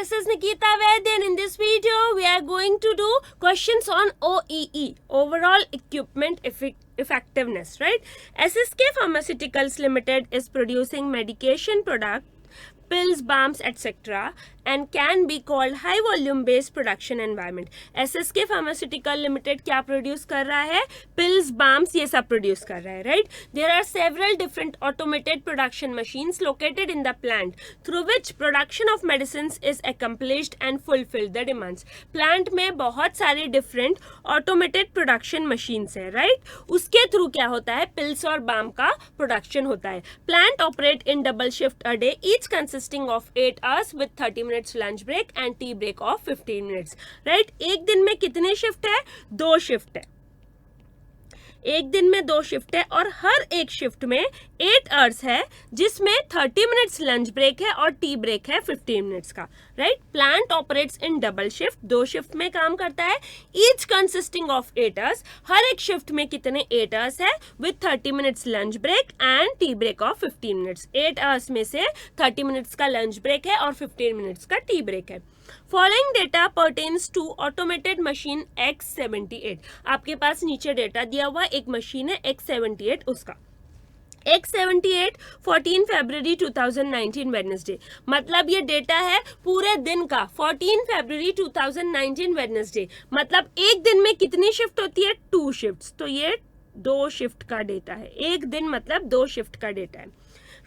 this is Nikita Vaid, and in this video we are going to do questions on OEE, overall equipment effectiveness, right? SSK Pharmaceuticals Limited is producing medication product, pills, balms, etc. and can be called high volume based production environment. SSK Pharmaceutical Limited क्या produce कर रहा है? Pills, balms ये सब produce कर रहा है, right? There are several different automated production machines located in the plant through which production of medicines is accomplished and fulfill the demands. Plant में बहुत सारे different automated production machines है, right? उसके थ्रू क्या होता है? Pills और balm का production होता है. Plant operate in double shift a day, each consisting of 8 hours with 30 minutes lunch break and tea break of 15 minutes, right? एक दिन में कितने शिफ्ट है? 2 शिफ्ट है. एक दिन में 2 शिफ्ट है और हर एक शिफ्ट में 8 आवर्स है, जिसमें 30 मिनट्स लंच ब्रेक है और टी ब्रेक है 15 मिनट्स का, right? Plant operates in double shift, 2 shift में काम करता है. ईच कंसिस्टिंग ऑफ 8 आवर्स, हर एक शिफ्ट में कितने 8 आवर्स है with 30 minutes lunch break and tea break of 15 minutes. 8 hours में से 30 मिनट्स का लंच ब्रेक है और 15 मिनट्स का टी ब्रेक है. Following data pertains to automated machine X78. आपके पास नीचे डेटा दिया हुआ एक मशीन है X78, उसका X78 14 फरवरी 2019 वेडनेसडे, मतलब ये डेटा है पूरे दिन का. 14 फरवरी 2019 वेडनेसडे, मतलब एक दिन में कितनी शिफ्ट होती है? 2 शिफ्ट्स. तो ये 2 शिफ्ट का डेटा है. एक दिन मतलब 2 शिफ्ट का डेटा है,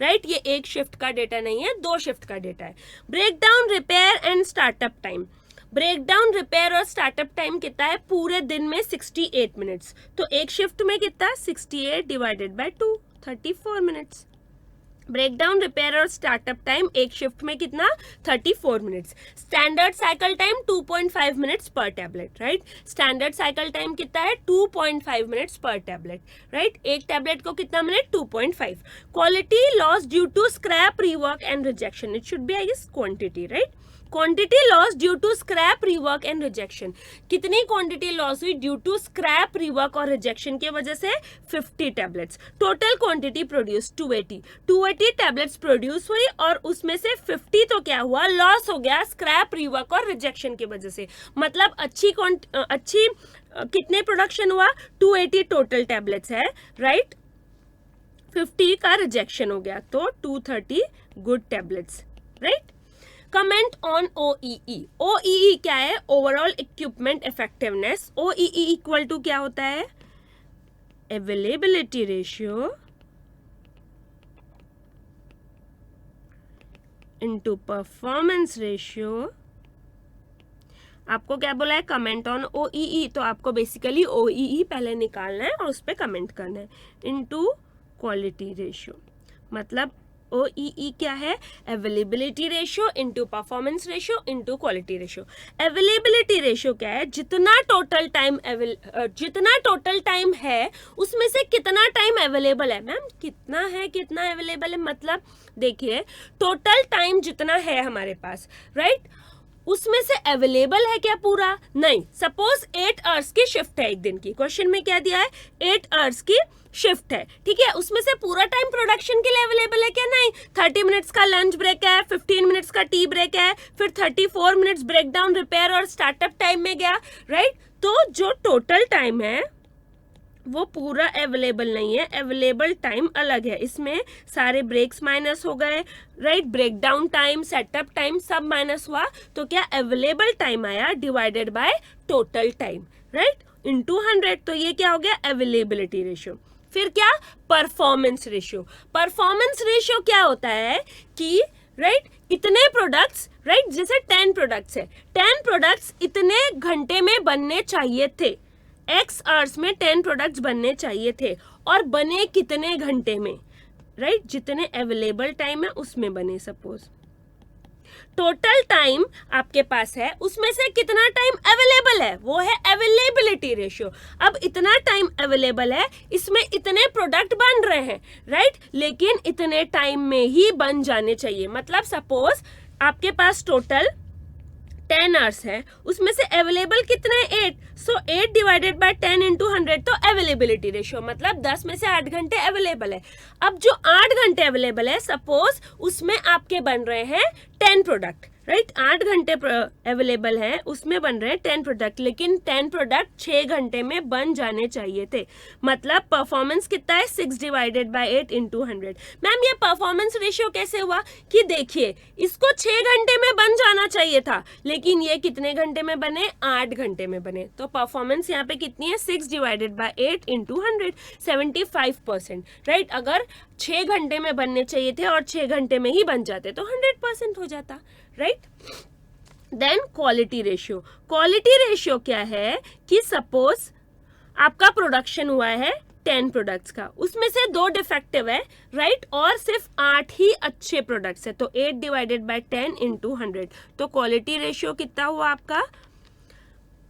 राइट? ये एक शिफ्ट का डेटा नहीं है, 2 शिफ्ट का डेटा है. Breakdown, repair and startup time. Breakdown, repair और स्टार्टअप टाइम कितना है पूरे दिन में? 68 मिनट्स. तो एक शिफ्ट में कितना? 68 divided by 2, 34 minutes. Breakdown, repair और स्टार्टअप टाइम एक शिफ्ट में कितना? 34 minutes. Standard cycle time 2.5 minutes पर tablet, right? Standard cycle time कितना है? 2.5 मिनट्स पर टैबलेट, राइट? एक टैबलेट को कितना मिनट? 2.5. Quality loss due to scrap, rework and rejection. It should be I guess quantity, right? Quantity loss due to scrap, rework and rejection. कितनी quantity loss हुई due to scrap, rework और rejection की वजह से? 50 tablets. Total quantity produce 280 tablets produce हुई और उसमें से 50 तो क्या हुआ? लॉस हो गया स्क्रैप, रीवर्क और रिजेक्शन की वजह से. मतलब अच्छी कितने प्रोडक्शन हुआ? 280 टोटल टैबलेट्स है, राइट? 50 का रिजेक्शन हो गया, तो 230 good tablets, right? Comment on OEE. OEE क्या है? Overall equipment effectiveness. OEE equal to क्या होता है? Availability ratio into performance ratio. आपको क्या बोला है? Comment on OEE. तो आपको बेसिकली OEE पहले निकालना है और उस पर कमेंट करना है. इनटू क्वालिटी रेशियो, मतलब OEE क्या है? Availability ratio into performance ratio into quality ratio. Availability ratio क्या है? जितना टोटल टाइम है उसमें से कितना टाइम अवेलेबल है. मैम कितना है, कितना अवेलेबल है? मतलब देखिए टोटल टाइम जितना है हमारे पास, राइट? उसमें से अवेलेबल है क्या पूरा? नहीं. सपोज 8 आवर्स की शिफ्ट है एक दिन की. क्वेश्चन में क्या दिया है? 8 आवर्स की शिफ्ट है, ठीक है? उसमें से पूरा टाइम प्रोडक्शन के लिए अवेलेबल है क्या? नहीं. 30 मिनट्स का लंच ब्रेक है, 15 मिनट्स का टी ब्रेक है, फिर 34 मिनट्स ब्रेकडाउन, रिपेयर और स्टार्टअप टाइम में गया, राइट? तो जो टोटल टाइम है वो पूरा अवेलेबल नहीं है. अवेलेबल टाइम अलग है. इसमें सारे ब्रेक्स माइनस हो गए, right? Breakdown time, setup time सब माइनस हुआ, तो क्या अवेलेबल टाइम आया divided by total time, right? Into 100. तो ये क्या हो गया? Availability ratio. फिर क्या? Performance ratio. परफॉर्मेंस रेशियो क्या होता है कि राइट इतने प्रोडक्ट्स, राइट? जैसे 10 प्रोडक्ट्स है, 10 प्रोडक्ट्स इतने घंटे में बनने चाहिए थे. X आवर्स में 10 प्रोडक्ट्स बनने चाहिए थे और बने कितने घंटे में, राइट? जितने अवेलेबल टाइम है उसमें बने. सपोज टोटल टाइम आपके पास है, उसमें से कितना टाइम अवेलेबल है? वो है अवेलेबिलिटी रेशियो. अब इतना टाइम अवेलेबल है, इसमें इतने प्रोडक्ट बन रहे हैं, राइट? लेकिन इतने टाइम में ही बन जाने चाहिए. मतलब सपोज आपके पास टोटल 10 आवर्स है, उसमें से अवेलेबल कितने? 8. सो 8 डिवाइडेड बाय 10 इंटू 100, तो अवेलेबिलिटी रेशियो मतलब 10 में से 8 घंटे अवेलेबल है. अब जो 8 घंटे अवेलेबल है, सपोज उसमें आपके बन रहे हैं 10 प्रोडक्ट, राइट, 8 घंटे अवेलेबल है, उसमें बन रहे हैं 10 प्रोडक्ट, लेकिन 10 प्रोडक्ट 6 घंटे में बन जाने चाहिए थे। मतलब परफॉर्मेंस कितना है, 6 डिवाइडेड बाय 8 इंटू 100। मैम ये परफॉर्मेंस रेशियो कैसे हुआ कि देखिए इसको 6 घंटे में बन जाना चाहिए था, लेकिन ये कितने घंटे में बने, 8 घंटे में बने। तो परफॉर्मेंस यहाँ पे कितनी है, 6 डिवाइडेड बाय 8 इंटू 100, 75%, राइट। अगर 6 घंटे में बनने चाहिए थे और 6 घंटे में ही बन जाते तो 100% हो जाता, right. Then quality ratio. Quality ratio क्या है कि सपोज आपका प्रोडक्शन हुआ है 10 प्रोडक्ट्स का, उसमें से 2 डिफेक्टिव है, राइट, और सिर्फ 8 ही अच्छे प्रोडक्ट्स है, तो 8 डिवाइडेड बाय 10 इंटू 100, तो क्वालिटी रेशियो कितना हुआ आपका,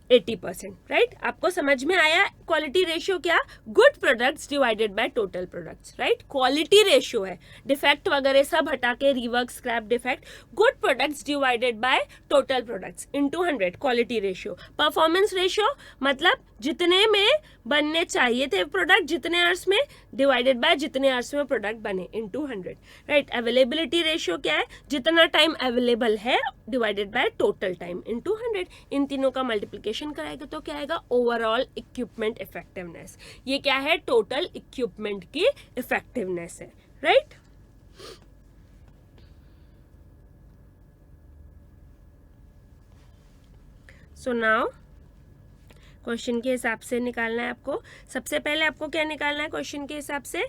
80%, राइट। आपको समझ में आया क्वालिटी रेशियो क्या, good products divided by total products, right. Quality ratio है, डिफेक्ट वगैरह सब हटा के, rework, scrap, defect, good products divided by total products into 100, quality ratio. Performance ratio मतलब जितने में बनने चाहिए थे प्रोडक्ट, जितने आवर्स में, डिवाइडेड बाय जितने आवर्स में प्रोडक्ट बने इनटू 100, राइट। अवेलेबिलिटी रेशियो क्या है, जितना टाइम अवेलेबल है divided by total time into 100। इन तीनों का मल्टीप्लिकेशन कराएगा तो क्या आएगा, ओवरऑल इक्विपमेंट इफेक्टिवनेस। ये क्या है, टोटल इक्विपमेंट की इफेक्टिवनेस है, राइट। सो नाउ क्वेश्चन के हिसाब से निकालना है आपको। सबसे पहले आपको क्या निकालना है क्वेश्चन के हिसाब से,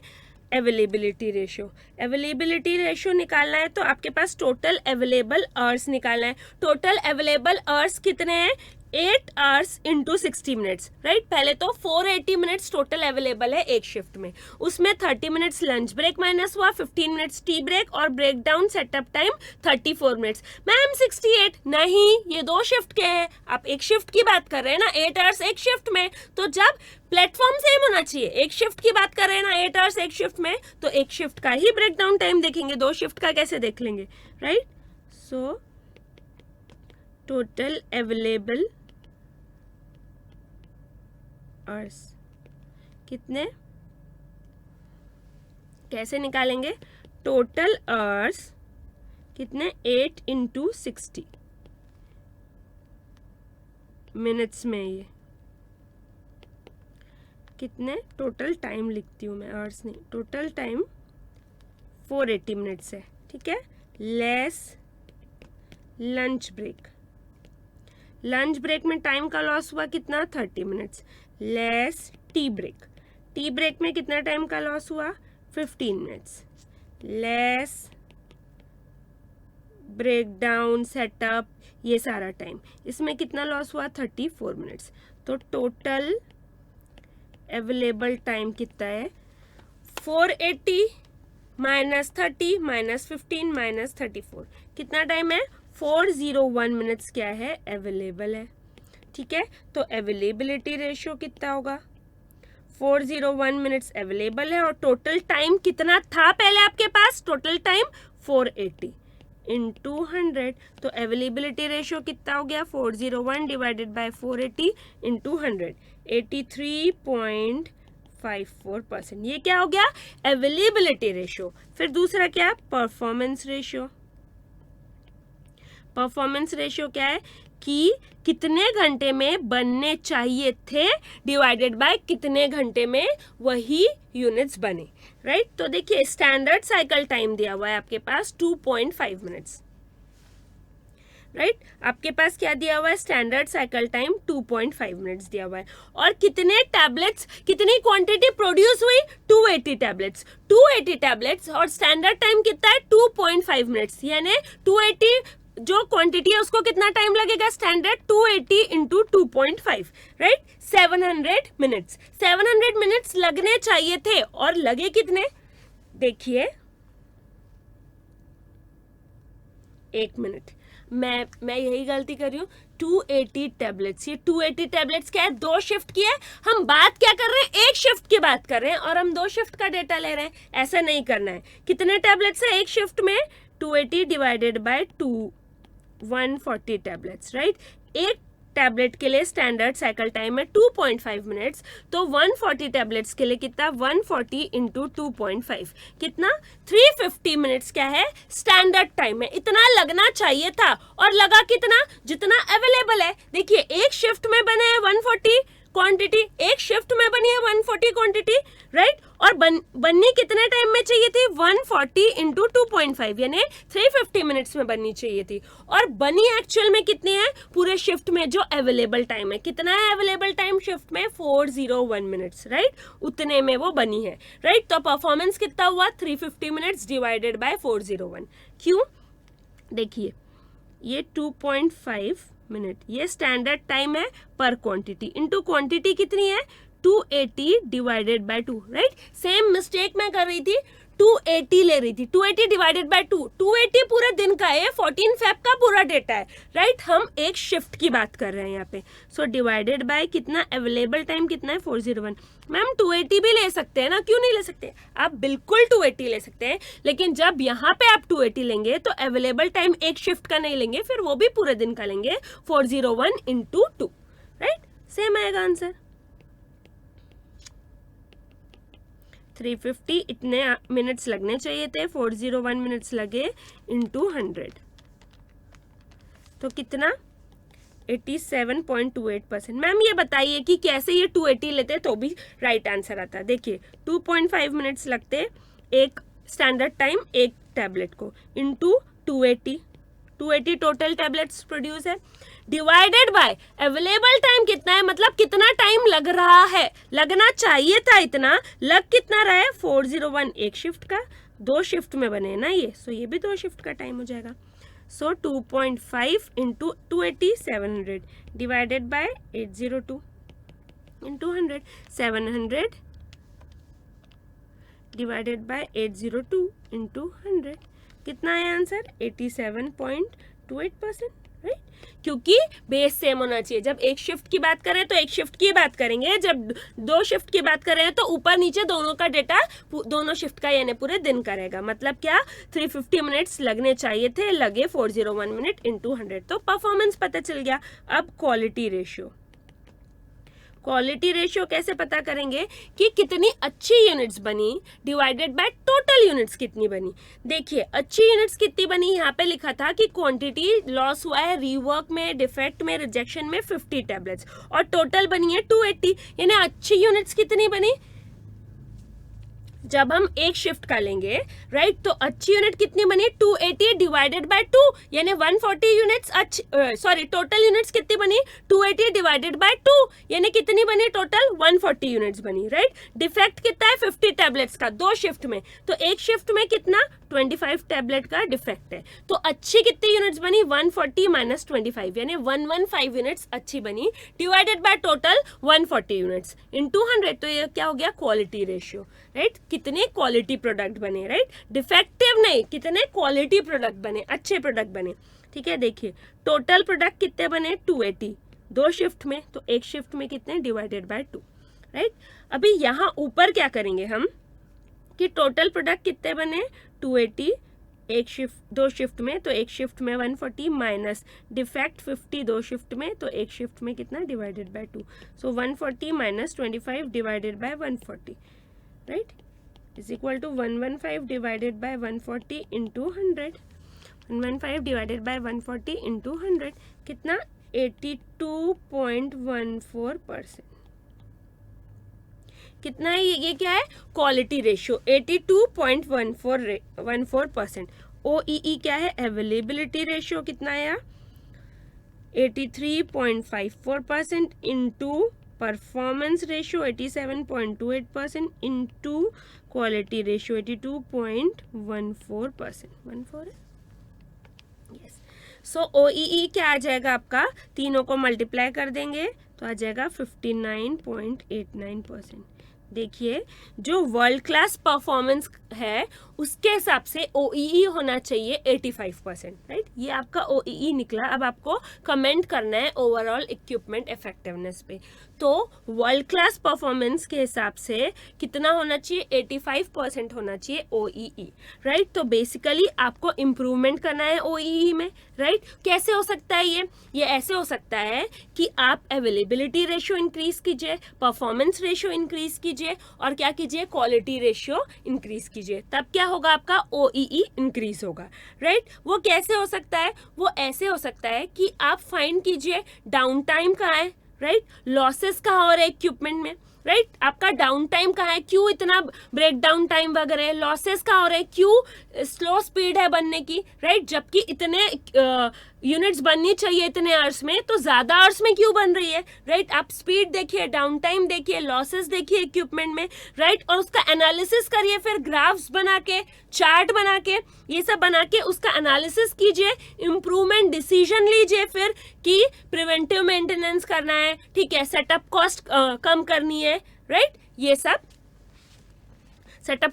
अवेलेबिलिटी रेशियो। अवेलेबिलिटी रेशियो निकालना है तो आपके पास टोटल अवेलेबल आवर्स निकालना है। टोटल अवेलेबल आवर्स कितने हैं, 8 आवर्स इंटू 60 मिनट्स, राइट। पहले तो 480 मिनट्स टोटल अवेलेबल है एक शिफ्ट में, उसमें 30 मिनट्स लंच ब्रेक माइनस हुआ, 15 मिनट्स टी ब्रेक और break down setup time 34 minutes. Ma'am 68 नहीं, ये 2 शिफ्ट के हैं, आप एक शिफ्ट की बात कर रहे हैं ना, 8 आवर्स एक शिफ्ट में, तो जब प्लेटफॉर्म सेम होना चाहिए, एक शिफ्ट की बात कर रहे हैं ना, 8 आवर्स एक शिफ्ट में, तो एक शिफ्ट का ही ब्रेक डाउन टाइम देखेंगे, 2 शिफ्ट का कैसे देख लेंगे, right. So total available hours कितने, कैसे निकालेंगे, टोटल आवर्स कितने, 8 इंटू 60 मिनट्स में, ये कितने, टोटल टाइम लिखती हूँ मैं, आवर्स नहीं, टोटल टाइम 480 मिनट्स है, ठीक है, less lunch break. Lunch break में टाइम का लॉस हुआ कितना, 30 minutes, less tea break. Tea break में कितना टाइम का लॉस हुआ, 15 minutes, less break down setup, ये सारा टाइम, इसमें कितना लॉस हुआ, 34 मिनट्स। तो टोटल अवेलेबल टाइम कितना है, 480 माइनस 30 माइनस 15 माइनस 34, कितना टाइम है, 401 मिनट्स क्या है, अवेलेबल है, ठीक है। तो अवेलेबिलिटी रेशियो कितना होगा, 401 मिनट्स अवेलेबल है, और टोटल टाइम कितना था पहले आपके पास, टोटल टाइम 480 इंटू 100, तो अवेलेबिलिटी रेशियो कितना हो गया, 401 डिवाइडेड बाय 480 इंटू 100, 83.54%। ये क्या हो गया, अवेलेबिलिटी रेशियो। फिर दूसरा क्या, परफॉर्मेंस रेशियो। परफॉर्मेंस रेशियो क्या है कि कितने घंटे में बनने चाहिए थे डिवाइडेड बाय कितने घंटे में वही यूनिट्स बने, राइट। तो देखिए स्टैंडर्ड साइकिल टाइम दिया हुआ है आपके पास 2.5 मिनट्स, राइट। आपके पास क्या दिया हुआ है, स्टैंडर्ड साइकिल टाइम 2.5 मिनट्स दिया हुआ है, और कितने टैबलेट्स, कितनी क्वांटिटी प्रोड्यूस हुई, 280 टैबलेट्स, 280 टैबलेट्स, और स्टैंडर्ड टाइम कितना है, 2.5 मिनट्स, यानी 280 जो क्वांटिटी है उसको कितना टाइम लगेगा, standard 280 into 2.5, right, 700 minutes. 700 minutes लगने चाहिए थे, और लगे कितने, देखिए 1 मिनट। मैं यही गलती कर रही हूँ, 280 टैबलेट्स, ये 280 टैबलेट्स क्या है, 2 शिफ्ट की है। हम बात क्या कर रहे हैं, एक शिफ्ट की बात कर रहे हैं, और हम 2 शिफ्ट का डेटा ले रहे हैं, ऐसा नहीं करना है। कितने टैबलेट्स है एक शिफ्ट में, 280 डिवाइडेड बाय 140 टैबलेट्स, राइट। एक टैबलेट के लिए स्टैंडर्ड साइकिल टाइम है 2.5 मिनट्स, तो 140 टैबलेट्स के लिए कितना 140 इंटू 2.5 कितना 350 मिनट्स क्या है स्टैंडर्ड टाइम है। इतना लगना चाहिए था और लगा कितना जितना अवेलेबल है। देखिए एक शिफ्ट में बने हैं 140 क्वांटिटी, एक शिफ्ट में बनी है 140 क्वांटिटी, राइट। और बननी कितने टाइम में चाहिए थी 140 इंटू 2.5 यानी 350 मिनट्स में बननी चाहिए थी। और बनी एक्चुअल में कितनी है पूरे शिफ्ट में जो अवेलेबल टाइम है, कितना है अवेलेबल टाइम शिफ्ट में 401 मिनट्स, राइट। उतने में वो बनी है, राइट। तो परफॉर्मेंस कितना हुआ 350 मिनट्स डिवाइडेड बाय 401। क्यों, देखिए ये 2.5 मिनट ये स्टैंडर्ड टाइम है पर क्वांटिटी, इनटू क्वांटिटी कितनी है 280 divided by 2, right. Same mistake मैं कर रही थी, 280 ले रही थी, 280 डिवाइडेड बाय 2, 280 पूरे दिन का है, 14 फेब का पूरा डेटा है, राइट। हम एक शिफ्ट की बात कर रहे हैं यहाँ पे। सो डिवाइडेड बाय कितना अवेलेबल टाइम कितना है 401। मैम 280 भी ले सकते हैं ना, क्यों नहीं ले सकते, आप बिल्कुल 280 ले सकते हैं, लेकिन जब यहाँ पे आप 280 लेंगे तो अवेलेबल टाइम एक शिफ्ट का नहीं लेंगे, फिर वो भी पूरे दिन का लेंगे 401 इंटू 2, राइट। सेम आएगा आंसर 350 इतने मिनट्स लगने चाहिए थे, 401 मिनट्स लगे इंटू 100 तो कितना 87.28%। मैम ये बताइए कि कैसे ये 280 लेते तो भी राइट आंसर आता। देखिए 2.5 मिनट्स लगते एक स्टैंडर्ड टाइम एक टैबलेट को इंटू 280 टोटल टैबलेट्स प्रोड्यूस है डिवाइडेड बाय अवेलेबल टाइम कितना है, मतलब कितना टाइम लग रहा है, लगना चाहिए था इतना, लग कितना रहा है 401 एक शिफ्ट का, 2 शिफ्ट में बने ना ये, सो ये भी 2 शिफ्ट का टाइम हो जाएगा। सो 2.5 into 280 700 divided by 802 into 100 700 divided by 802 into 100 कितना है आंसर 87.28%, राइट। क्योंकि बेस सेम होना चाहिए। जब एक शिफ्ट की बात करें तो एक शिफ्ट की बात करेंगे, जब 2 शिफ्ट की बात करें तो ऊपर नीचे दोनों का डेटा दोनों शिफ्ट का यानी पूरे दिन का रहेगा। मतलब क्या 350 मिनट्स लगने चाहिए थे, लगे 401 मिनट इंटू 100, तो परफॉर्मेंस पता चल गया। अब क्वालिटी रेशियो, क्वालिटी रेशियो कैसे पता करेंगे कि कितनी अच्छी यूनिट्स बनी डिवाइडेड बाय टोटल यूनिट्स कितनी बनी। देखिए अच्छी यूनिट्स कितनी बनी, यहाँ पे लिखा था कि क्वांटिटी लॉस हुआ है रीवर्क में, डिफेक्ट में, रिजेक्शन में 50 टैबलेट्स और टोटल बनी है 280, यानी अच्छी यूनिट्स कितनी बनी जब हम एक शिफ्ट का लेंगे, राइट। तो अच्छी यूनिट कितनी बनी 280 डिवाइडेड बाय 2 यानी 140 यूनिट्स अच्छी, सॉरी टोटल यूनिट्स कितनी बनी 280 डिवाइडेड बाय 2 यानी कितनी बनी टोटल 140 यूनिट्स बनी, राइट। डिफेक्ट कितना है 50 टैबलेट्स का 2 शिफ्ट में, तो एक शिफ्ट में कितना 25 टैबलेट का डिफेक्ट है। तो अच्छी कितनी यूनिट्स बनी 140 माइनस 25 यानी 115 यूनिट्स अच्छी बनी divided by total 140 units into 100, तो ये क्या हो गया क्वालिटी रेशियो, राइट। कितने क्वालिटी प्रोडक्ट बने, राइट, डिफेक्टिव नहीं, कितने क्वालिटी प्रोडक्ट बने, अच्छे प्रोडक्ट बने, ठीक है। देखिए टोटल प्रोडक्ट कितने बने 280 2 शिफ्ट में, तो एक शिफ्ट में कितने डिवाइडेड बाय 2, राइट। अभी यहाँ ऊपर क्या करेंगे हम कि टोटल प्रोडक्ट कितने बने 280 एक शिफ्ट 2 शिफ्ट में, तो एक शिफ्ट में 140 माइनस डिफेक्ट 50 2 शिफ्ट में, तो एक शिफ्ट में कितना divided by 2, so 140 minus 25 divided by 140, right, is equal to 115 divided by 140 into 100, 115 divided by 140 into 100 कितना 82.14%। कितना है ये क्या है क्वालिटी रेशियो 82.14%। OEE क्या है अवेलेबिलिटी रेशियो कितना है 83.54% into performance ratio 87.28% into quality ratio 82.14%। 14 है यस। सो OEE क्या आ जाएगा आपका, तीनों को मल्टीप्लाई कर देंगे तो आ जाएगा 59.89%। देखिए, जो वर्ल्ड क्लास परफॉर्मेंस है उसके हिसाब से OEE होना चाहिए 85%, राइट। ये आपका OEE निकला। अब आपको कमेंट करना है ओवरऑल इक्विपमेंट इफेक्टिवनेस पे। तो वर्ल्ड क्लास परफॉर्मेंस के हिसाब से कितना होना चाहिए? 85% होना चाहिए OEE, राइट। तो बेसिकली आपको इम्प्रूवमेंट करना है OEE में, राइट। कैसे हो सकता है ये ऐसे हो सकता है कि आप अवेलेबिलिटी रेशियो इंक्रीज कीजिए, परफॉर्मेंस रेशियो इंक्रीज कीजिए और क्या कीजिए? क्वालिटी रेशियो इंक्रीज कीजिए। तब क्या होगा? आपका OEE इंक्रीज होगा, राइट। वो कैसे हो सकता है? वो ऐसे हो सकता है कि आप फाइंड कीजिए डाउन टाइम कहाँ है, राइट। लॉसेस कहाँ हो रहे हैं इक्विपमेंट में, राइट। आपका डाउन टाइम कहाँ है? क्यों इतना ब्रेक डाउन टाइम वगैरह? लॉसेस कहाँ हो रहे हैं? क्यों स्लो स्पीड है बनने की, राइट। जबकि इतने यूनिट्स बननी चाहिए इतने आवर्स में, तो ज्यादा आवर्स में क्यों बन रही है, राइट। आप स्पीड देखिए, डाउन टाइम देखिए, लॉसेस देखिए इक्विपमेंट में, राइट। और उसका एनालिसिस करिए, फिर ग्राफ्स बना के, चार्ट बना के, ये सब बना के उसका एनालिसिस कीजिए, इम्प्रूवमेंट डिसीजन लीजिए फिर कि प्रिवेंटिव मेंटेनेंस करना है, ठीक है, सेटअप कॉस्ट कम करनी है, राइट। ये सब सेटअप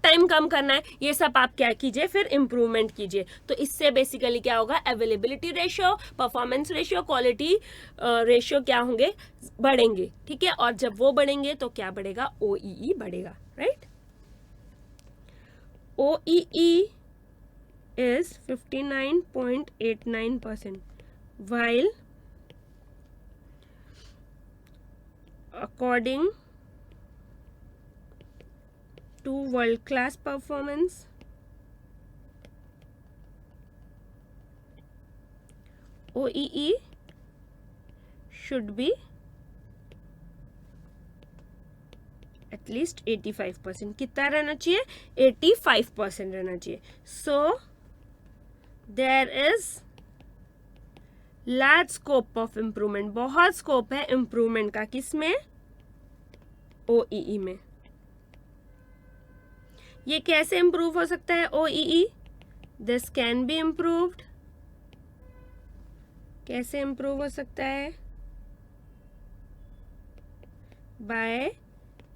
टाइम कम करना है, ये सब आप क्या कीजिए? फिर इंप्रूवमेंट कीजिए। तो इससे बेसिकली क्या होगा? Availability ratio, performance ratio, quality ratio क्या होंगे? बढ़ेंगे, ठीक है। और जब वो बढ़ेंगे तो क्या बढ़ेगा? OEE बढ़ेगा, right. OEE is 59.89%, while according to world class performance, OEE should be at least 85%. कितना रहना चाहिए? 85% रहना चाहिए. So there is large scope of improvement. बहुत स्कोप है इम्प्रूवमेंट का. किसमें? OEE में. ये कैसे इम्प्रूव हो सकता है OEE? This can be improved. कैसे इम्प्रूव हो सकता है? By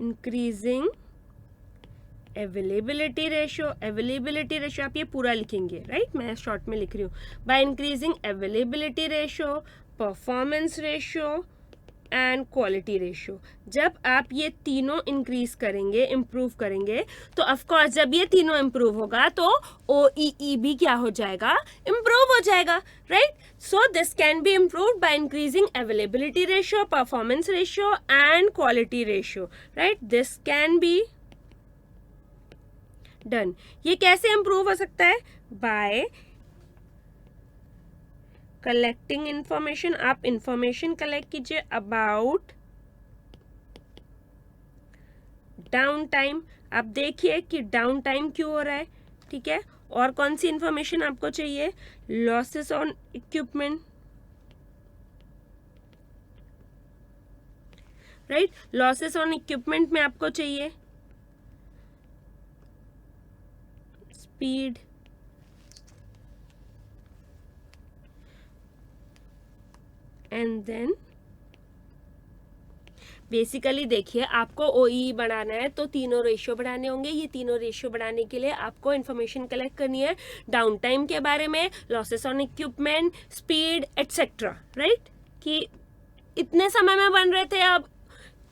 increasing availability ratio. Availability ratio आप ये पूरा लिखेंगे, राइट? मैं शॉर्ट में लिख रही हूँ. By increasing availability ratio, performance ratio and quality ratio. जब आप ये तीनों इंक्रीज करेंगे, इम्प्रूव करेंगे, तो ऑफकोर्स जब ये तीनों इम्प्रूव होगा तो OEE भी क्या हो जाएगा? इम्प्रूव हो जाएगा, right? So this can be improved by increasing availability ratio, performance ratio and quality ratio, right? This can be done. ये कैसे इम्प्रूव हो सकता है? Bye collecting information. आप इंफॉर्मेशन कलेक्ट कीजिए अबाउट डाउन टाइम. आप देखिए कि डाउन टाइम क्यों हो रहा है, ठीक है. और कौन सी इंफॉर्मेशन आपको चाहिए? Losses on equipment, right. Losses on equipment में आपको चाहिए स्पीड, एंड देन बेसिकली देखिए आपको OEE बढ़ाना है तो तीनों रेशियो बढ़ाने होंगे. ये तीनों रेशियो बढ़ाने के लिए आपको इन्फॉर्मेशन कलेक्ट करनी है डाउन टाइम के बारे में, losses on equipment, speed etcetera, right. कि इतने समय में बन रहे थे, अब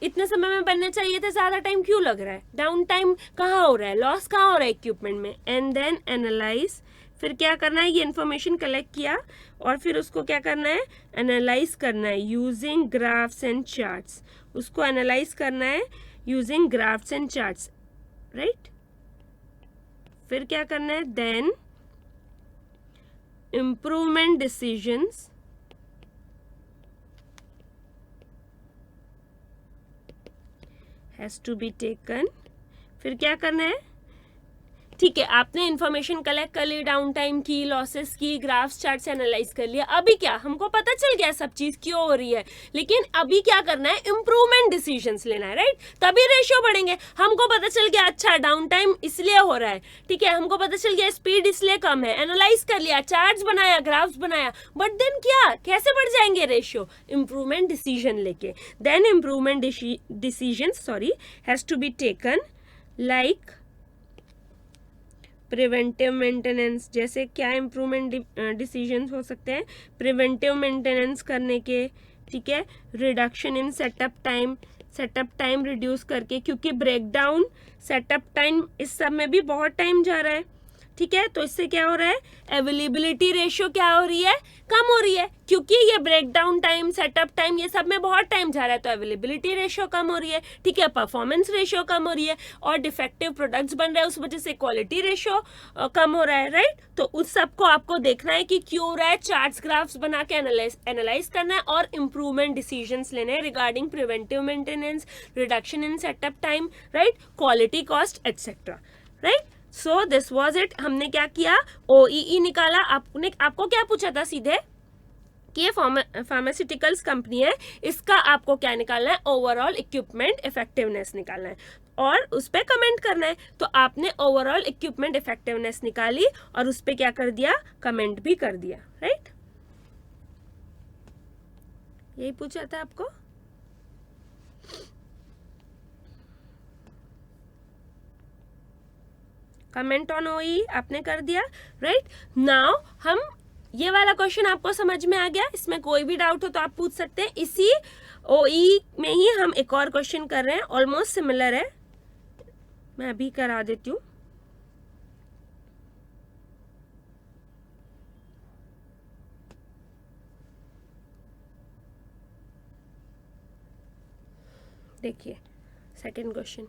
इतने समय में बनने चाहिए थे, ज़्यादा टाइम क्यों लग रहा है? डाउन टाइम कहाँ हो रहा है? लॉस कहाँ हो रहा है इक्विपमेंट में? And then analyse. फिर क्या करना है? ये इन्फॉर्मेशन कलेक्ट किया और फिर उसको क्या करना है? एनालाइज करना है यूजिंग ग्राफ्स एंड चार्ट्स. उसको एनालाइज करना है using graphs and charts, right. फिर क्या करना है? Then improvement decisions has to be taken. फिर क्या करना है? ठीक है, आपने इन्फॉर्मेशन कलेक्ट कर ली, डाउन टाइम की, लॉसेस की, ग्राफ्स चार्ट से एनालाइज कर लिया। अभी क्या, हमको पता चल गया सब चीज क्यों हो रही है, लेकिन अभी क्या करना है, इंप्रूवमेंट डिसीजंस लेना है, राइट? तभी रेशियो बढ़ेंगे। हमको पता चल गया अच्छा डाउन टाइम इसलिए हो रहा है, ठीक है, हमको पता चल गया स्पीड इसलिए कम है, एनालाइज कर लिया, चार्ट्स बनाया, ग्राफ्स बनाया, बट देन क्या, कैसे बढ़ जाएंगे रेशियो? इंप्रूवमेंट डिसीजन लेके। Then improvement decision has to be taken like preventive maintenance. जैसे क्या इंप्रूवमेंट डिसीजंस हो सकते हैं? प्रिवेंटिव मेंटेनेंस करने के, ठीक है, reduction in setup time reduce करके, क्योंकि ब्रेकडाउन सेटअप टाइम इस सब में भी बहुत टाइम जा रहा है, ठीक है, तो इससे क्या हो रहा है, अवेलेबिलिटी रेशियो क्या हो रही है, कम हो रही है, क्योंकि ये ब्रेकडाउन टाइम, सेटअप टाइम, ये सब में बहुत टाइम जा रहा है, तो अवेलेबिलिटी रेशियो कम हो रही है, ठीक है, परफॉर्मेंस रेशियो कम हो रही है, और डिफेक्टिव प्रोडक्ट्स बन रहे हैं, उस वजह से क्वालिटी रेशियो कम हो रहा है, राइट? तो उस सबको आपको देखना है कि क्यों हो रहा है, चार्ट्स ग्राफ्स बना के एनालाइज करना है, और इंप्रूवमेंट डिसीजंस लेने हैं regarding preventive maintenance, reduction in setup time, right, quality cost etcetera, right? So this was it. हमने क्या किया, OEE निकाला। आपको क्या पूछा था सीधे कि ये फार्मास्यूटिकल्स कंपनी है, इसका आपको क्या निकालना है, ओवरऑल इक्विपमेंट इफेक्टिवनेस निकालना है और उस पर कमेंट करना है। तो आपने ओवरऑल इक्विपमेंट इफेक्टिवनेस निकाली और उस पर क्या कर दिया, कमेंट भी कर दिया, राइट? यही पूछा था आपको। कमेंट ऑन OEE आपने कर दिया, राइट? नाउ हम ये वाला क्वेश्चन आपको समझ में आ गया, इसमें कोई भी डाउट हो तो आप पूछ सकते हैं। इसी OEE में ही हम एक और क्वेश्चन कर रहे हैं, ऑलमोस्ट सिमिलर है, मैं अभी करा देती हूँ। देखिए second question,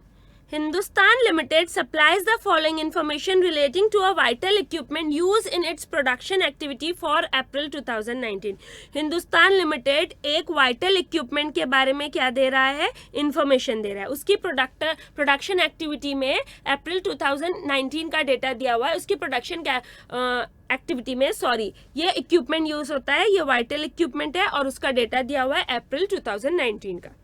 Hindustan Limited supplies the following information relating to a vital equipment used in its production activity for April 2019. Hindustan Limited एक vital equipment के बारे में क्या दे रहा है, information दे रहा है। उसकी production activity में April 2019 का डेटा दिया हुआ है, उसकी production एक्टिविटी में ये इक्विपमेंट यूज होता है, ये वाइटल इक्विपमेंट है और उसका डेटा दिया हुआ है अप्रैल 2019 का।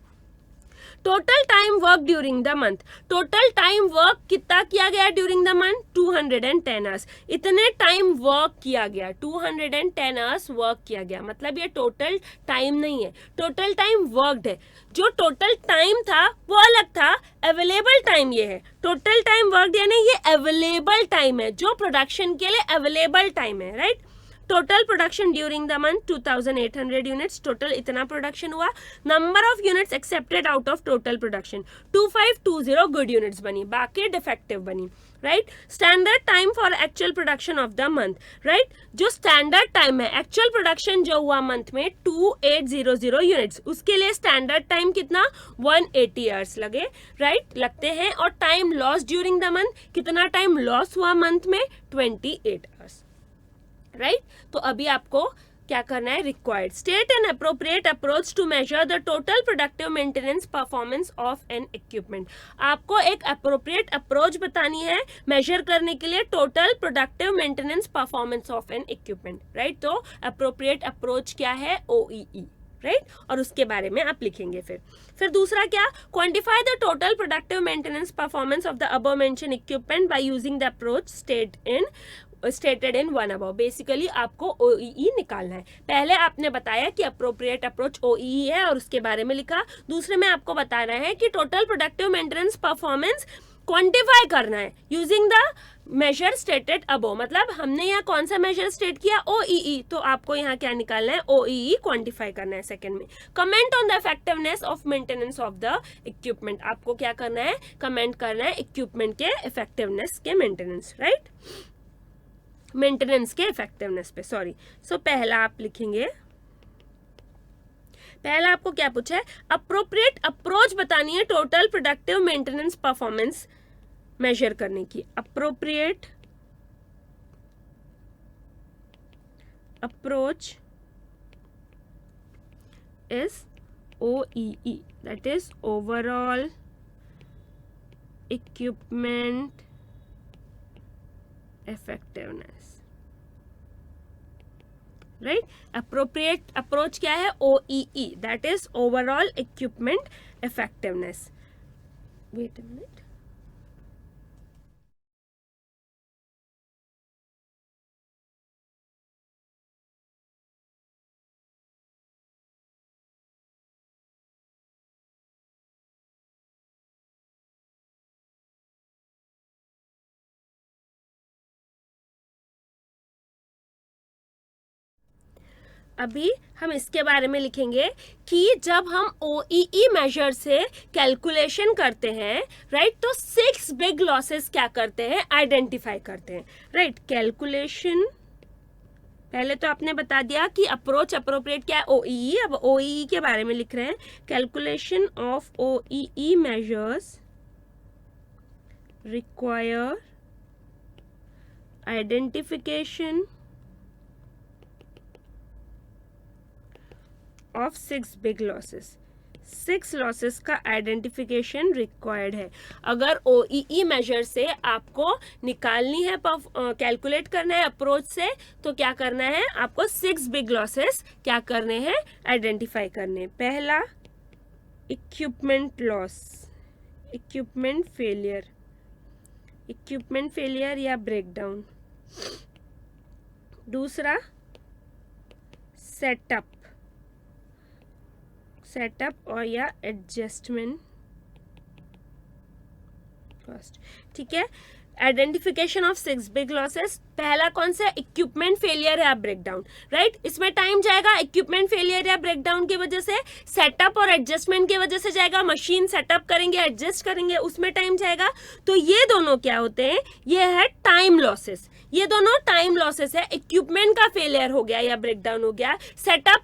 Total time work during the month, total time work कितना किया गया ड्यूरिंग द मंथ, 210 आवर्स। इतने टाइम वर्क किया गया, 210 आवर्स वर्क किया गया, मतलब ये टोटल टाइम नहीं है, टोटल टाइम वर्कड है। जो टोटल टाइम था वो अलग था, अवेलेबल टाइम ये है। टोटल टाइम वर्कड यानी ये अवेलेबल टाइम है, जो प्रोडक्शन के लिए अवेलेबल टाइम है, right? Total production during the month 2800 units, total इतना प्रोडक्शन हुआ। Number of units accepted out of total production 2520 good units बनी, बाकी डिफेक्टिव बनी, right? Standard time for actual production of the month, right? जो standard time है, actual production जो हुआ month में 2800 यूनिट्स, उसके लिए स्टैंडर्ड टाइम कितना, 180 आवर्स लगे, राइट? लगते हैं। और time loss during the month, कितना टाइम लॉस हुआ मंथ में, 28 आवर्स, राइट? तो अभी आपको क्या करना है, required state an appropriate approach to measure the total productive maintenance performance of an equipment. आपको एक अप्रोप्रिएट अप्रोच बतानी है मेजर करने के लिए total productive maintenance performance of an equipment, right? तो अप्रोप्रिएट अप्रोच क्या है, OEE, राइट? और उसके बारे में आप लिखेंगे। फिर दूसरा क्या, quantify the total productive maintenance performance of the above mention equipment by using the approach stated in one above. Basically आपको OEE निकालना है। पहले आपने बताया कि अप्रोप्रिएट अप्रोच OEE है और उसके बारे में लिखा। दूसरे में आपको बताना है कि total productive maintenance performance quantify करना है using the measure stated above. मतलब हमने यहाँ कौन सा मेजर स्टेट किया, OEE, तो आपको यहाँ क्या निकालना है, OEE क्वांटिफाई करना है। सेकंड में comment on the effectiveness of maintenance of the equipment. आपको क्या करना है, कमेंट करना है इक्विपमेंट के इफेक्टिवनेस के मेंटेनेंस, राइट? मेंटेनेंस के इफेक्टिवनेस पे, सो पहला आप लिखेंगे, पहला आपको क्या पूछा है, अप्रोप्रिएट अप्रोच बतानी है total productive maintenance performance measure करने की। Appropriate approach is OEE, that is overall equipment effectiveness, right? Appropriate approach क्या है? OEE, that is overall equipment effectiveness. Wait a minute. अभी हम इसके बारे में लिखेंगे कि जब हम OEE मेजर से कैलकुलेशन करते हैं, राइट, तो 6 बिग लॉसेस क्या करते हैं? आइडेंटिफाई करते हैं, राइट? कैलकुलेशन पहले तो आपने बता दिया कि अप्रोच अप्रोप्रिएट क्या है? OEE. अब OEE के बारे में लिख रहे हैं. Calculation of OEE measures require identification of 6 big losses. 6 losses का आइडेंटिफिकेशन रिक्वायर्ड है. अगर OEE मेजर से आपको निकालनी है, कैलकुलेट करना है अप्रोच से, तो क्या करना है? आपको 6 बिग लॉसेस क्या करने हैं? आइडेंटिफाई करने. पहला, इक्विपमेंट लॉस, इक्विपमेंट फेलियर या ब्रेकडाउन. दूसरा, सेटअप और या एडजस्टमेंट कॉस्ट. ठीक है. Identification of 6 big losses. पहला कौन सा? इक्विपमेंट फेलियर या ब्रेकडाउन, राइट? इसमें टाइम जाएगा इक्विपमेंट फेलियर या ब्रेकडाउन की वजह से. सेटअप और एडजस्टमेंट की वजह से जाएगा. मशीन सेटअप करेंगे, एडजस्ट करेंगे, उसमें टाइम जाएगा. तो ये दोनों क्या होते हैं? ये है टाइम लॉसेस. ये दोनों टाइम लॉसेस है. इक्विपमेंट का फेलियर हो गया या ब्रेकडाउन हो गया, सेटअप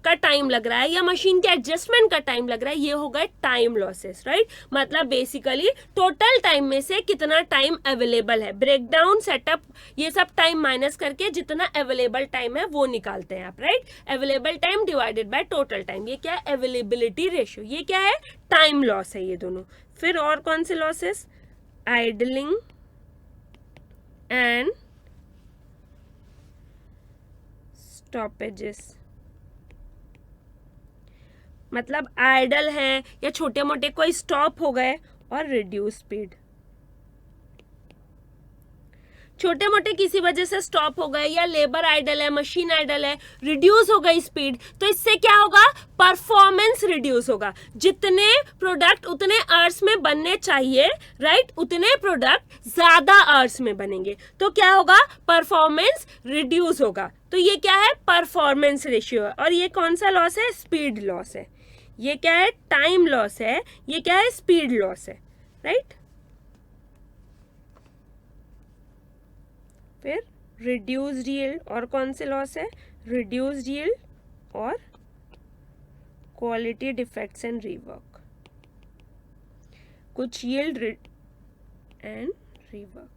का टाइम लग रहा है या मशीन के एडजस्टमेंट का टाइम लग रहा है, ये हो गए टाइम लॉसेस, राइट? मतलब बेसिकली टोटल टाइम में से कितना टाइम अवेलेबल है. ब्रेकडाउन, सेटअप, ये सब टाइम माइनस करके जितना अवेलेबल टाइम है वो निकालते हैं आप, right? Available time divided by total time. ये क्या है? Availability ratio. ये क्या है? टाइम लॉस है ये दोनों. फिर और कौन से लॉसेस? Idling and stoppages. मतलब आइडल हैं या छोटे मोटे कोई स्टॉप हो गए. और रिड्यूस स्पीड. छोटे मोटे किसी वजह से स्टॉप हो गए या लेबर आइडल है, मशीन आइडल है, रिड्यूस हो गई स्पीड, तो इससे क्या होगा? परफॉर्मेंस रिड्यूस होगा. जितने प्रोडक्ट उतने आवर्स में बनने चाहिए, राइट, उतने प्रोडक्ट ज्यादा आवर्स में बनेंगे, तो क्या होगा? परफॉर्मेंस रिड्यूस होगा. तो ये क्या है? परफॉर्मेंस रेशियो है. और ये कौन सा लॉस है? स्पीड लॉस है. ये क्या है? टाइम लॉस है. ये क्या है? स्पीड लॉस है, राइट? फिर रिड्यूस्ड यील्ड. और कौन से लॉस है? रिड्यूस्ड यील्ड और क्वालिटी डिफेक्ट्स एंड रीवर्क. कुछ yield and rework.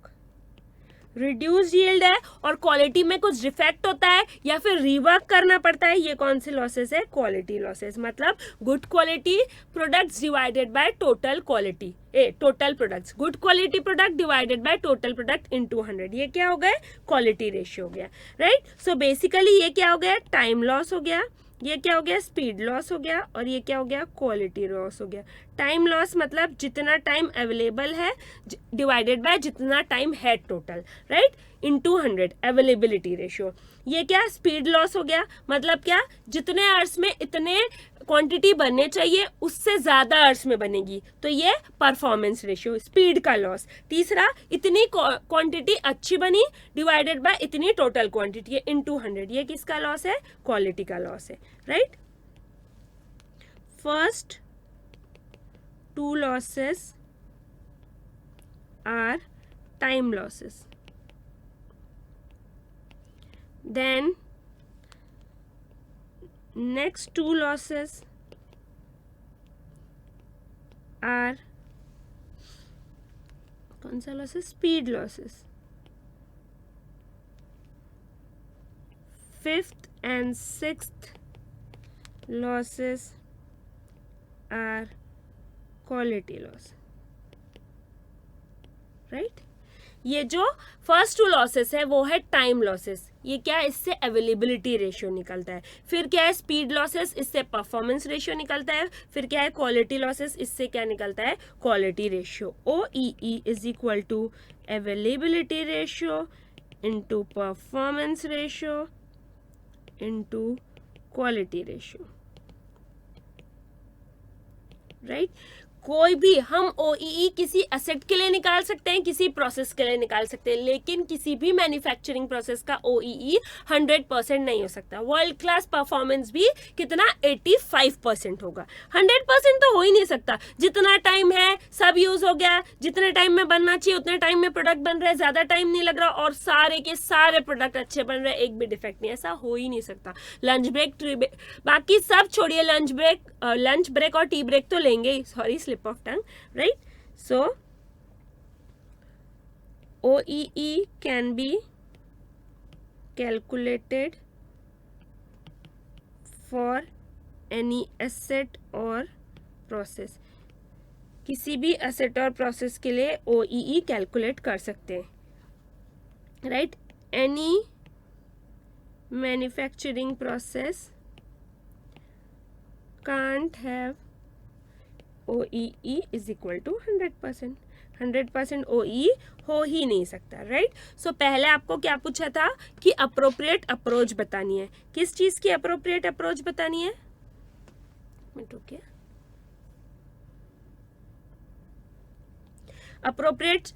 Reduced yield है और क्वालिटी में कुछ डिफेक्ट होता है या फिर रीवर्क करना पड़ता है. ये कौन से लॉसेस है? Quality losses. मतलब good quality products divided by total quality, total products. Good quality product divided by total product into 100. ये क्या हो गया? क्वालिटी रेशियो हो गया, राइट? सो बेसिकली ये क्या हो गया? टाइम लॉस हो गया. ये क्या हो गया? स्पीड लॉस हो गया. और ये क्या हो गया? क्वालिटी लॉस हो गया. टाइम लॉस मतलब जितना टाइम अवेलेबल है डिवाइडेड बाय जितना टाइम है total, right, into 100. Availability ratio. ये क्या? स्पीड लॉस हो गया. मतलब क्या? जितने आवर्स में इतने क्वांटिटी बनने चाहिए उससे ज्यादा आवर्स में बनेगी, तो ये परफॉर्मेंस रेशियो, स्पीड का लॉस. तीसरा, इतनी क्वांटिटी अच्छी बनी डिवाइडेड बाय इतनी टोटल क्वांटिटी इनटू 100. ये किसका लॉस है? क्वालिटी का लॉस है, right? First 2 losses are time losses. Then next 2 losses are कौन सा losses? Speed losses. 5th and 6th losses are quality loss, right? ये जो फर्स्ट टू लॉसेस है वो है टाइम लॉसेस, ये क्या है, इससे अवेलेबिलिटी रेशियो निकलता है। फिर क्या है स्पीड लॉसेस, इससे परफॉर्मेंस रेशियो निकलता है। फिर क्या है क्वालिटी लॉसेस, इससे क्या निकलता है, quality ratio. OEE is equal to availability ratio into performance ratio into quality ratio, right. कोई भी हम OEE किसी एसेट के लिए निकाल सकते हैं, किसी प्रोसेस के लिए निकाल सकते हैं, लेकिन किसी भी मैन्युफैक्चरिंग प्रोसेस का OEE 100% नहीं हो सकता। वर्ल्ड क्लास परफॉर्मेंस भी कितना 85% होगा, 100% तो हो ही नहीं सकता। जितना टाइम है सब यूज हो गया, जितने टाइम में बनना चाहिए उतने टाइम में प्रोडक्ट बन रहा है, ज्यादा टाइम नहीं लग रहा और सारे के सारे प्रोडक्ट अच्छे बन रहे हैं, एक भी डिफेक्ट नहीं, ऐसा हो ही नहीं सकता। लंच ब्रेक, ट्री ब्रेक, बाकी सब छोड़िए, लंच ब्रेक और टी ब्रेक तो लेंगे ही, sorry slip of tongue, right? So OEE can be calculated for any asset or process. किसी भी asset और process के लिए OEE calculate कर सकते हैं, right? Any manufacturing process can't have OEE is equal to 100%. 100% OEE हो ही नहीं सकता, राइट। सो पहले आपको क्या पूछा था कि अप्रोप्रिएट अप्रोच बतानी है। किस चीज की अप्रोप्रिएट अप्रोच बतानी है, रुकिए, अप्रोप्रिएट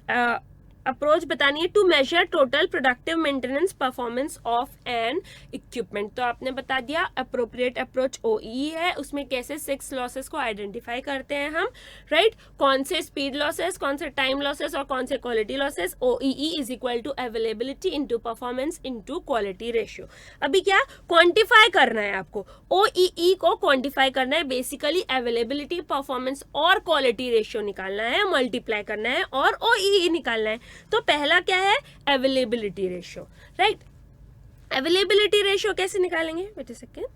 अप्रोच बतानी है to measure total productive maintenance performance of an equipment. तो आपने बता दिया अप्रोप्रिएट अप्रोच OEE है, उसमें कैसे 6 लॉसेस को आइडेंटिफाई करते हैं हम, राइट। कौन से स्पीड लॉसेस, कौन से टाइम लॉसेस और कौन से quality losses. OEE is equal to availability into performance into quality ratio. अभी क्या क्वांटिफाई करना है आपको, OEE को क्वांटिफाई करना है, बेसिकली अवेलेबिलिटी, परफॉर्मेंस और क्वालिटी रेशियो निकालना है, मल्टीप्लाई करना है और OEE निकालना है। तो पहला क्या है, availability ratio, right. Availability ratio कैसे निकालेंगे, wait a second.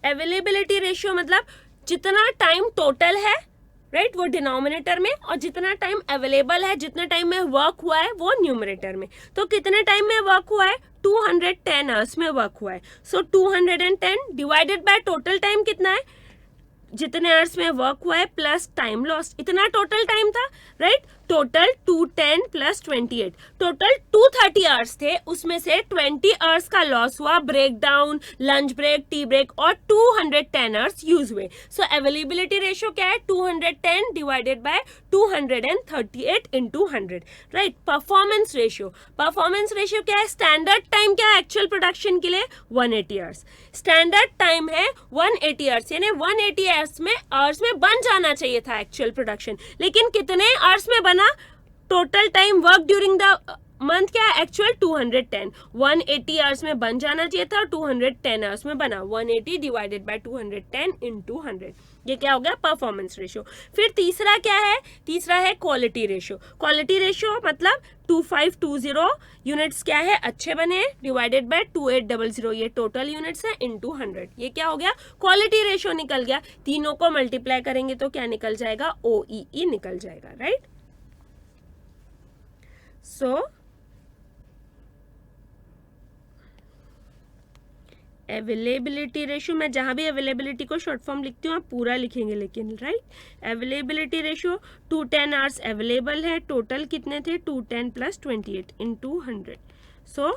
Availability ratio मतलब जितना टाइम टोटल है, राइट, वो डिनोमिनेटर में, और जितना टाइम अवेलेबल है, जितना टाइम में वर्क हुआ है, वो न्यूमरेटर में। तो कितने टाइम में वर्क हुआ है, 210 आवर्स में वर्क हुआ है। So 210 divided by total time कितना है, जितने आवर्स में वर्क हुआ है प्लस टाइम लॉस्ट, इतना टोटल टाइम था, right. Total 210 plus 28, total 230 hours थे, उसमें से 20 आवर्स का लॉस हुआ, break down, lunch break, tea break, और 210 आवर्स यूज हुए। सो अवेलेबिलिटी रेशियो क्या है, 210 divided bye 238 into 100, right. Performance ratio, performance ratio क्या है, स्टैंडर्ड टाइम क्या है एक्चुअल प्रोडक्शन के लिए, 180 आवर्स। स्टैंडर्ड टाइम है 180 आवर्स, यानी 180 आवर्स में बन जाना चाहिए था एक्चुअल प्रोडक्शन, लेकिन कितने आवर्स में बना, total time work during the month क्या है, एक्चुअल 210, 180 आवर्स में बन जाना चाहिए था, 210 आवर्स में बना, 180 डिवाइडेड बाय 210 इंटू 100, ये क्या हो गया, परफॉर्मेंस रेशियो। फिर तीसरा क्या है, तीसरा है क्वालिटी रेशियो। क्वालिटी रेशियो मतलब 2520 यूनिट्स क्या है, अच्छे बने, डिवाइडेड बाय 2800, ये टोटल यूनिट्स है, इंटू 100, ये क्या हो गया, क्वालिटी रेशियो निकल गया। तीनों को मल्टीप्लाई करेंगे तो क्या निकल जाएगा, OEE निकल जाएगा, राइट। सो अवेलेबिलिटी रेशियो, मैं जहां भी अवेलेबिलिटी को शॉर्ट फॉर्म लिखती हूँ आप पूरा लिखेंगे लेकिन, right. Availability ratio 210 hours available है, टोटल कितने थे, 210 प्लस 28 इंटू 100, सो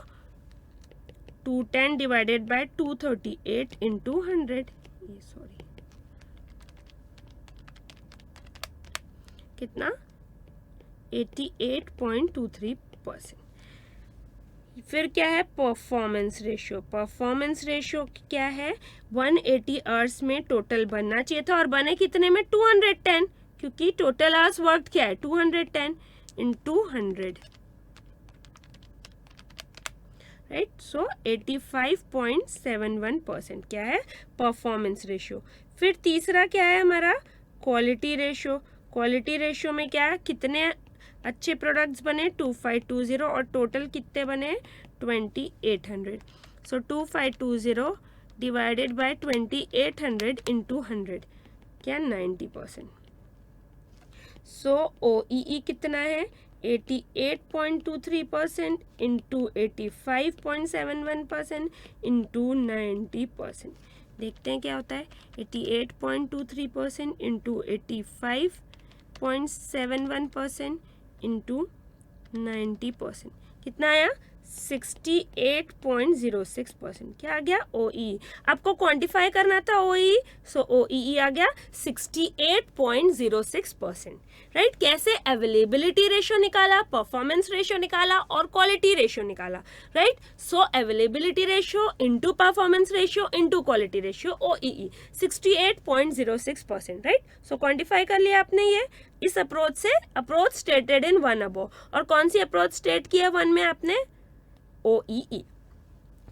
210 डिवाइडेड बाय 238 इंटू 100, ये सॉरी कितना, 88.23%। फिर क्या है, परफॉर्मेंस रेशियो। परफॉर्मेंस रेशियो क्या है, 180 आवर्स में टोटल बनना चाहिए था, और बने कितने में, 210, क्योंकि टोटल आवर्स वर्क क्या है, 210 इंटू 100, राइट। सो 85.71% क्या है, परफॉर्मेंस रेशियो। फिर तीसरा क्या है हमारा, क्वालिटी रेशियो। क्वालिटी रेशियो में क्या है, कितने अच्छे प्रोडक्ट्स बने, 2520, और टोटल कितने बने, 2800। सो 2520 डिवाइडेड बाय 2800 इंटू 100, क्या 90%। सो OEE कितना है 88.23% इंटू 85.71% इंटू 90%। देखते हैं क्या होता है 88.23% इंटू 85.71% इंटू 90%, कितना आया 68.06%। क्या आ गया OEE। आपको क्वांटिफाई करना था OEE, सो OEE आ गया 68.06%। राइट, कैसे अवेलेबिलिटी रेशियो निकाला, परफॉर्मेंस रेशियो निकाला और क्वालिटी रेशियो निकाला। Right, so availability ratio into performance ratio into quality ratio OEE 68.06%। Right, so quantify कर लिया आपने ये इस अप्रोच से, अप्रोच स्टेटेड इन 1 अबव। और कौन सी अप्रोच स्टेट किया 1 में आपने OEE।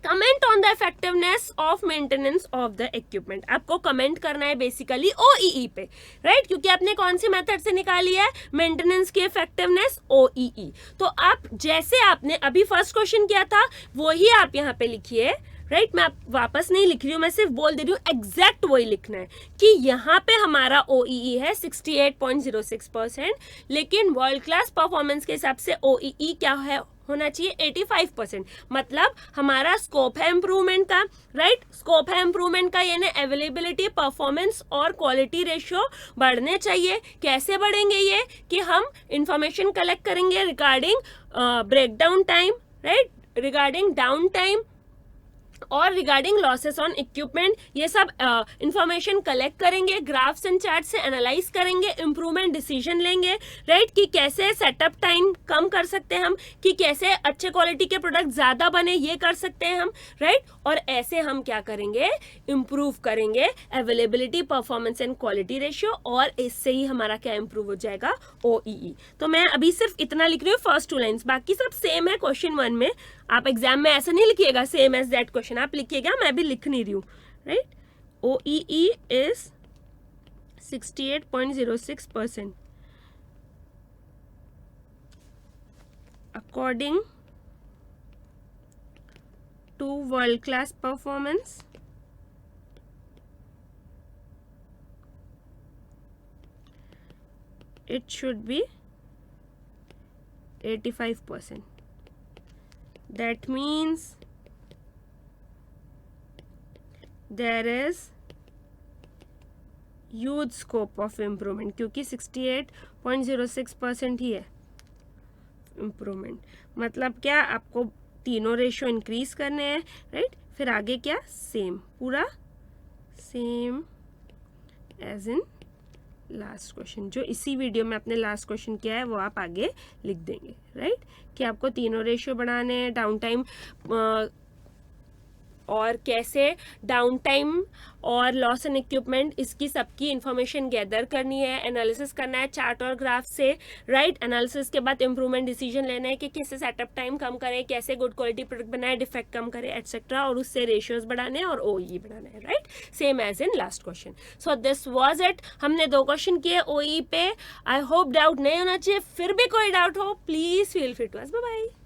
Comment on the effectiveness of maintenance of the equipment. आपको कमेंट करना है बेसिकली OEE पे, राइट, क्योंकि आपने कौन सी मेथड से निकाली है मेंटेनेंस की इफेक्टिवनेस OEE। तो आप जैसे आपने अभी फर्स्ट क्वेश्चन किया था वही आप यहाँ पे लिखिए। राइट, मैं वापस नहीं लिख रही हूँ, मैं सिर्फ बोल दे रही हूँ एग्जैक्ट वही लिखना है कि यहाँ पे हमारा OEE है 68.06%, लेकिन वर्ल्ड क्लास परफॉर्मेंस के हिसाब से OEE क्या है होना चाहिए 85%। मतलब हमारा स्कोप है इम्प्रूवमेंट का। राइट, स्कोप है इम्प्रूवमेंट का, यानी अवेलेबिलिटी, परफॉर्मेंस और क्वालिटी रेशियो बढ़ने चाहिए। कैसे बढ़ेंगे ये कि हम इंफॉर्मेशन कलेक्ट करेंगे regarding breakdown time, right, regarding down time और रिगार्डिंग लॉसेस ऑन इक्विपमेंट। ये सब इंफॉर्मेशन कलेक्ट करेंगे, ग्राफ्स एंड चार्ट से एनालाइज करेंगे, इम्प्रूवमेंट डिसीजन लेंगे। राइट, कि कैसे सेटअप टाइम कम कर सकते हैं हम, कि कैसे अच्छे क्वालिटी के प्रोडक्ट ज़्यादा बने ये कर सकते हैं हम। राइट, और ऐसे हम क्या करेंगे इम्प्रूव करेंगे availability, performance and quality ratio, और इससे ही हमारा क्या इम्प्रूव हो जाएगा OEE। तो मैं अभी सिर्फ इतना लिख रही हूँ फर्स्ट 2 लाइन्स, बाकी सब सेम है क्वेश्चन 1 में। आप एग्जाम में ऐसा नहीं लिखिएगा सेम एज दैट क्वेश्चन, आप लिखिएगा, मैं भी लिख नहीं रही हूँ। Right, OEE is 68.06% according to world class performance it should be 85%. That means there is huge scope of improvement, क्योंकि 68.06% ही है इम्प्रूवमेंट। मतलब क्या आपको तीनों रेशियो इंक्रीज करने हैं। राइट, फिर आगे क्या सेम, पूरा same as in last question. जो इसी वीडियो में आपने लास्ट क्वेश्चन किया है वो आप आगे लिख देंगे। राइट, कि आपको तीनों रेशियो बढ़ाने हैं, डाउन टाइम और कैसे डाउन टाइम और लॉस इन इक्विपमेंट, इसकी सबकी इंफॉर्मेशन गैदर करनी है, एनालिसिस करना है चार्ट और ग्राफ से। राइट, एनालिसिस के बाद इंप्रूवमेंट डिसीजन लेना है कि कैसे सेटअप टाइम कम करें, कैसे गुड क्वालिटी प्रोडक्ट बनाए, डिफेक्ट कम करें, एटसेट्रा, और उससे रेशियोज बढ़ाने हैं और OEE बढ़ाना है। Right, same as in last question. So this was it. हमने 2 क्वेश्चन किए OEE पे। आई होप डाउट नहीं होना चाहिए। फिर भी कोई डाउट हो please feel free to ask. Bye bye.